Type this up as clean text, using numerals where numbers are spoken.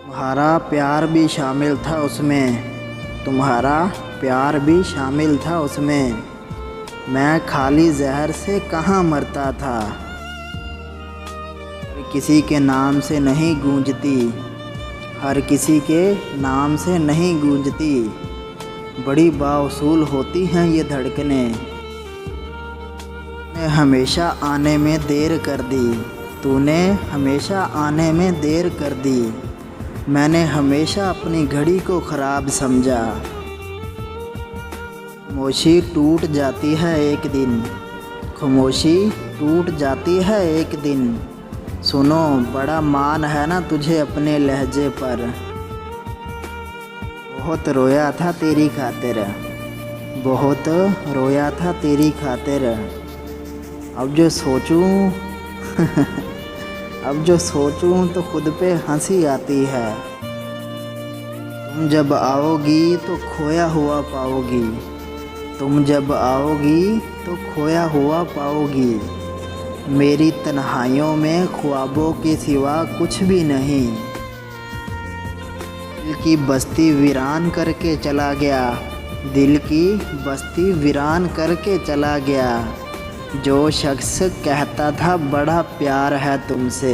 तुम्हारा प्यार भी शामिल था उसमें, तुम्हारा प्यार भी शामिल था उसमें, मैं खाली जहर से कहाँ मरता था। हर किसी के नाम से नहीं गूंजती, हर किसी के नाम से नहीं गूंजती, बड़ी बाउसूल होती हैं ये धड़कनें। तूने हमेशा आने में देर कर दी, तूने हमेशा आने में देर कर दी, मैंने हमेशा अपनी घड़ी को ख़राब समझा। खामोशी टूट जाती है एक दिन, खामोशी टूट जाती है एक दिन, सुनो बड़ा मान है ना तुझे अपने लहजे पर। बहुत रोया था तेरी खातिर, बहुत रोया था तेरी खातिर, अब जो सोचूं अब जो सोचूं तो खुद पे हंसी आती है। तुम जब आओगी तो खोया हुआ पाओगी, तुम जब आओगी तो खोया हुआ पाओगी, मेरी तन्हाइयों में ख्वाबों के सिवा कुछ भी नहीं। दिल की बस्ती वीरान करके चला गया, दिल की बस्ती वीरान करके चला गया, जो शख्स कहता था बड़ा प्यार है तुमसे।